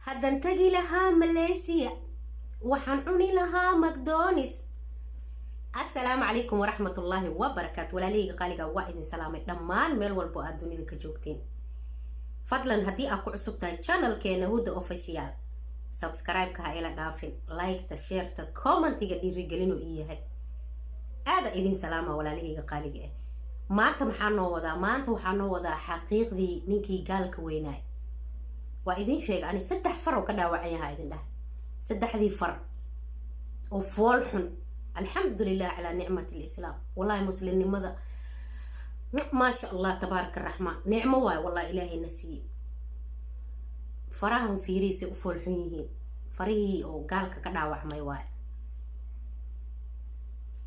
haddaan tagi lahaa Malaysia waxaan cuni lahaa McDonald's. assalaamu calaykum waraxmatullaahi wabarakaatu. walaalihayga qaaliga waa idin salaamay dhammaan meel walbo aad dunida ka joogtiin. fadlan haddii aad ku cusub tahay channelkeena Huda Official, subscribe-ka ha ila dhaafin, like-ta, share-ta, commentiga dhiirigelin uu yahay. aada idin salaama walaalihayga qaaliga ah. maanta waxaa noo wadaa xaqiiqdii ninkii gaalka weynaay. waa idin sheegay ani 3 far oo ka dhaawacan yahay idin dhahay. 3dii far oo fool xun. alxamdulillah ala nicmati alislaam. wallahi muslimnimada ما شاء الله تبارك الرحمن نعمة واي والله إلهي نسي فراهم في ريسي وفرحينهين فريه أو قالك كدا وحمي واي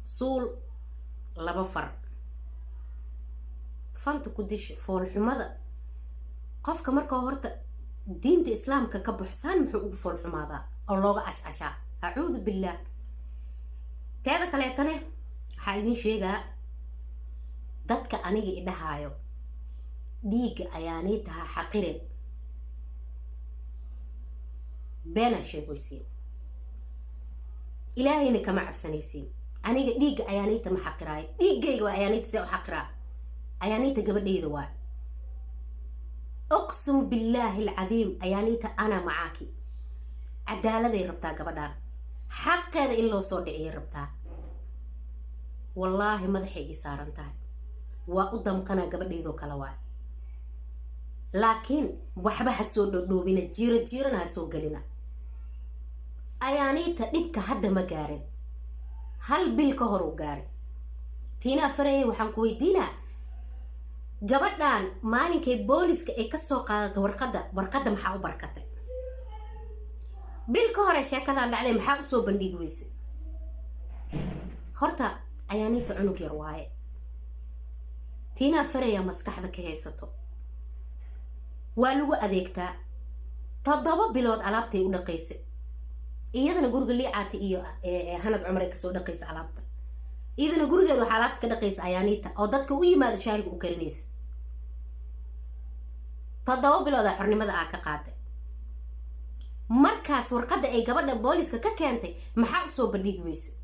صول لبا فر فانت كدش فول حماذا قفك مركا هورتا دين الإسلام ككب حسان محقوق فول حماذا أو لوغا أشعشا أعوذ بالله تاذا كاليتاني حايدين شيئا dadka aniga idhahaayo dhiiga ayaanay tahay xaqirin beena sheegaysiin ilaahayna kama cabsanaysiin. aniga dhiiga ayaanay tahay xaqiraay dhiigayga ayaanay tahay xaqira ayaanay tahay gabadhayda waa uqsum billahi alazim ayaanay tahay ana macaaki. cadaaladay rabtaa gabadhan xaqeeda in loo soo dhiciyo rabtaa. wallahi madaxay i saaran tahay waa u damqana gabadheedo kala waa. laakiin waxba ha soo dhoobina jiirana ha soo galina. ayaaniita dhibka hadda ma gaarin, hal bil ka hor u gaaray. tiina farayay waxaan ku weydiinaa gabadhan maalinkay booliska ay ka soo qaadato warqadda maxaa u barkatay? bil ka hore sheekadan dhacday maxaa u soo bandhigi weysay? horta ayaaniita cunug yar waaye. tiina faraya maskaxda ka haysato waa lagu adeegtaa. 7 bilood alaabtay u dhaqaysay iyadana guriga liicaati iyo hanad cumre ka soo dhaqaysay alaabta. iyadana gurigeeda waxa alaabta ka dhaqaysay ayaaniita oo dadka u yimaado shaahiga u karinaysa. 7 bilood xornimada ka qaaday. markaas warqadda ay gabadha booliska ka keentay maxaa u soo bandhigi weysay?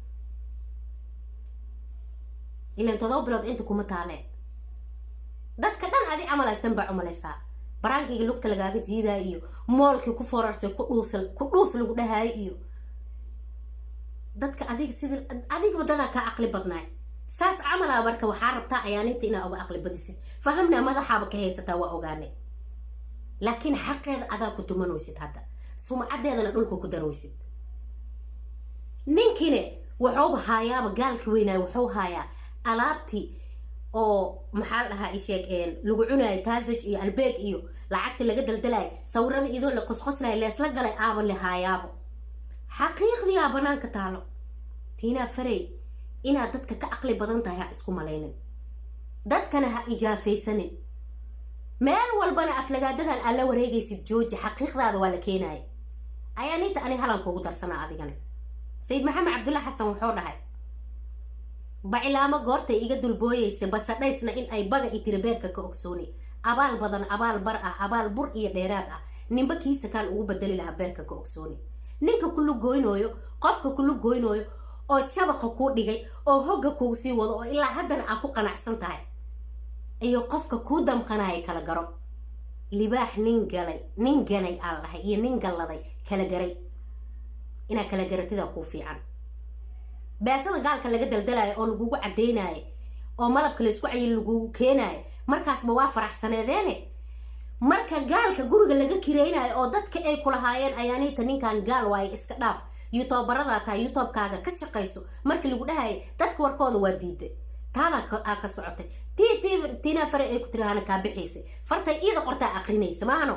ilaan 7 bilood inta kuma taalee dadka dhan adi camalaysan baa cumalaysaa. baraankiga lugta lagaaga jiidaa iyo moolkii ku foorarsay ku dhuus lagu dhahaay iyo dadka adiga wadada ka aqli badnaay. saas camalaa marka waxaa rabtaa ayaaniinta inaa uga aqli badisid. fahamnaa madaxaaba ka haysataa waa ogaanay. laakiin xaqeeda adaa ku tumanaysid hadda sumcadeedana dhulka ku daraysid. ninkine wuxuu haayaaba gaalka weynaay wuxuu haayaa alaabtii oo maxaa dhahaa isheeg lagu cunaay taasaj iyo albeeg iyo lacagta laga daldalay sawirada idoo la qosqoslay leesla galay aaba la haayaabo. xaqiiqdiya banaanka taalo. tiina faray inaad dadka ka aqli badan tahay ha isku malaynin. dadkana ha ijaafaysanin. meel walbana aflagaadadan alla wareegaysid jooji. xaqiiqdaada waa la keenay. ayaaniita ani halan kugu darsanaa adigana. sayid maxamed cabdulla xasan wuxuu dhahay bacilaamo goortay iga dulbooyaysa basadhaysna in ay baga i tirabeerka ka ogsooni. abaal badan abaal bar ah abaal bur iyo dheeraad ah ninba kiisa kaan ugu bedeli lahaa beerka ka ogsooni. ninka kullu goynooyo qofka kullu goynooyo oo shabaqa kuu dhigay oo hogga kugu sii wado oo ilaa haddana aad ku qanacsan tahay iyo qofka kuu damqanaya kala garo. libaax nin ganay aan lahay iyo nin galladay kala garay. inaa kala garatida kuu fiican. baasada gaalka laga daldalayo oo lagugu cadeynayo oo malabka la isku cayil lagugu keenayo markaasba waa faraxsaneedeene. marka gaalka guriga laga kireynayo oo dadka ay kula haayeen ayaaniita ninkan gaal waaye iska dhaaf youtuberada taa youtube-kaaga ka shaqayso marka lagu dhahayo dadka warkooda waa diiday. taada ka socotay tiina fare ay ku tiraahana ka bixisay fartay ida qortaa aqrinaysa maahano.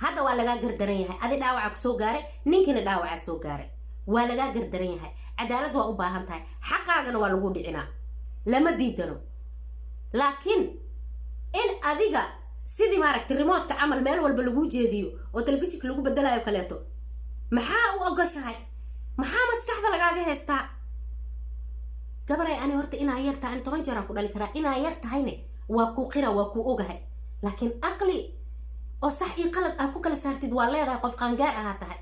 hadda waa laga gardaran yahay. adi dhaawaca ku soo gaaray ninkina dhaawaca soo gaaray. waa laga gardaran yahay. cadaalad waa u baahan tahay. xaqaagana waa lagu dhicinaa lama diidano. laakiin in adiga sidii maaragtay remote-ka camal meel walba lagu jeediyo oo telefishinka lagu bedelayo kaleeto maxaa u ogashahay? maxaa maskaxda lagaaga haystaa? gabaray ani horta inaa yarta aan 10 jeer ku dhali karaa. inaa yar tahayne waa ku qira waa ku ogahay. laakiin aqli oo sax iyo qalad aad ku kala saartid waa leedahay qof qaangaar ahaa tahay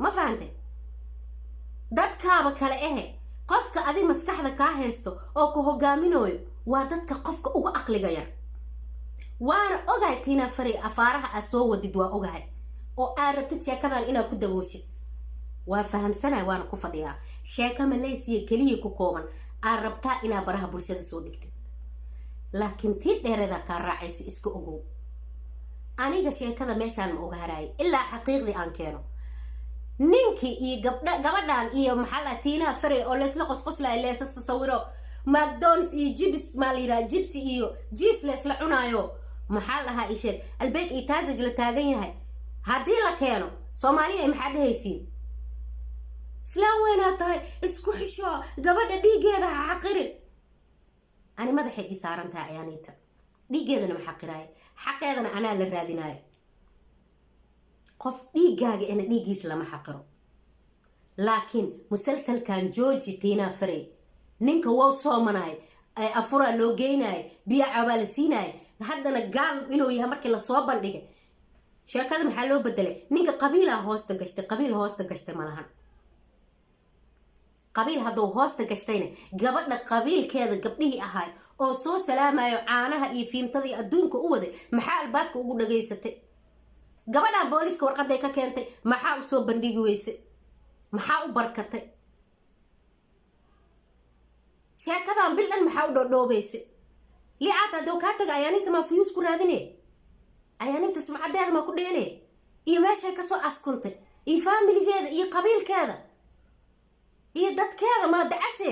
ma fahantay dadkaaba kale ehe qofka adi maskaxda kaa haysto oo ku hogaaminayo waa dadka qofka ugu aqliga yar waana ogahay Tina Fari afaaraha aad soo wadid waa ogahay oo aad rabtid sheekadan inaad ku dabooshid waa fahamsanahay waana ku fadhiyaa sheeka Malaysia kaliya ku kooban aad rabtaa inaad baraha bulshada soo dhigtid laakiin tii dheerada ka raacaysa iska ogow aniga sheekada meeshaan ma oga haraay ilaa xaqiiqdii aan keeno ninki iyo gabadhan iyo maxalla Tina Fari oo leesla qosqoslay leesa sawiro McDonald's iyo jibs malira jibsi iyo jis leesla cunaayo maxallaha isheeg albeek iyo taasaj la taagan yahay hadii la keeno Soomaaliya maxaa dhahaysiin islaan weynaa tahay isku xisho gabadha dhiigeeda ha xaqirin ani madaxay i saaran tahay ayaaniita dhiigeedana ma xaqiraay xaqeedana anaa la raadinayo qof dhiigaaga ina dhiigiis lama xaqiro laakiin musalsalkan jooji Tina Fari ninka wuu soomanay afura loo geynay biya cabal siinay haddana gaal inuu yahay markii la soo bandhigay sheekada maxaa loo bedelay ninka qabiila hoosta gashtay malahan qabiil haduu hoosta gashtayna gabadha qabiilkeeda gabdhihii ahaay oo soo salaamayo caanaha iyo fiimtadii adduunka u waday maxaa albaabka ugu dhageysatay gabadha booliska warqaday ka keentay maxaa u soo bandhigi weysay maxaa u barkatay sheekadan bil dhan maxaa u dhoodhoobaysay liicada doo ka taga ayaaniita ma fiyus ku raadinay ayaaniita sumcadeeda ma ku dheelay iyo meesha ka soo askuntay iyo familigeeda iyo qabiilkeeda iyo dadkeeda ma dacase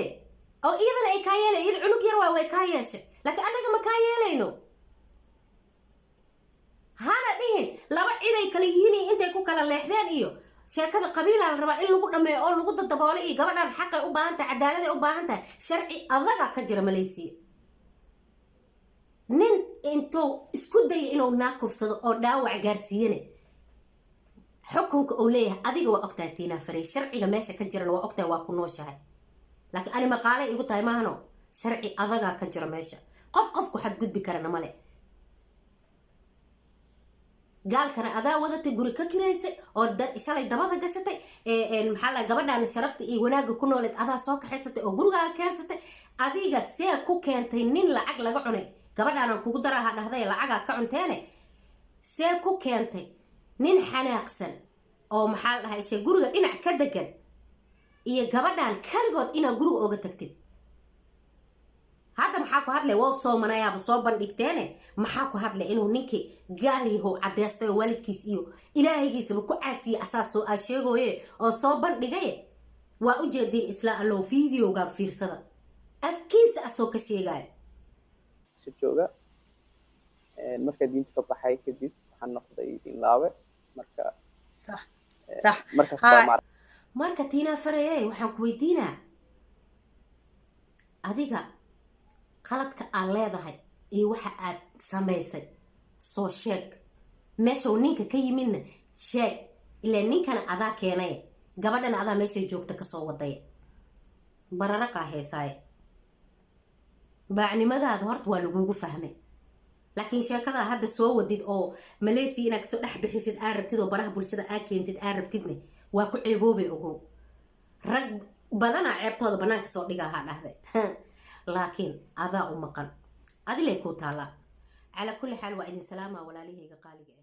oo iyadana ay ka yeelay iyada cunug yar waa way ka yeeshay laakiin anaga ma ka yeelayno hana dhihin laba cid ay kala yihiin intay ku kala leexdeen iyo sheekada qabiila la rabaa in lagu dhameeyo oo lagu dadaboolo iyo gabadhan xaq ay u baahan tahay cadaalad ay u baahan tahay sharci adaga ka jira Malaysia nin intuu isku day inuu naaqufsado oo dhaawac gaarsiiyay xukunka oo leeyahay adiga waa ogtahay Tina Fari sharciga meesha ka jirana waa ogtahay waa ku nooshahay laakiin ani maqaale igu tahay maahno sharci adaga ka jira meesha qofku xad gudbi karana male gaalkana adaa wadatay guri ka kireysay oo shalay dabada gashatay maxalla gabadhan sharafta iyo wanaaga ku nooleed adaa soo kaxaysatay oo guriga keensatay adiga see ku keentay nin lacag laga cunay gabadhan kugu daraha dhahday lacaga ka cunteene see ku keentay nin xanaaqsan oo maxaa la dhahay guriga dhinac ka degan iyo gabadhan kaligood ina guriga ooga tagtid hadda maxaa ku hadlay waa soo manayaaba soo bandhigteene maxaa ku hadlay inuu ninkii gaal yahay cadeystay waalidkiis iyo ilaahigiisaba ku caasiye asaas soo sheegoye oo soo bandhigay waa u jeedin isla allow videoga fiirsada afkiisa asoo ka sheegay si jooga marka diinta ka baxay kadib waxaan noqday ilaawe marka صح marka Tina Fari waxaan ku weydiinaa adiga qaladka aan leedahay iyo waxa aad sameysay soo sheeg meesha uu ninka ka yimidna sheeg ilaa ninkana adaa keenay gabadhana adaa meesha joogta ka soo waday bararaqa heesaay baacnimadaada horta waa lagugu fahmay laakiin sheekada hadda soo wadid oo Malaysia inaad soo dhex bixisid aad rabtid oo baraha bulshada aad keentid aad rabtidna waa ku ceeboobay ogow rag badana ceebtooda banaanka soo dhigaha dhahday laakiin adaa u maqan adilay ku taala ala kulli xaal waa idin salaama walaalihayga qaaliga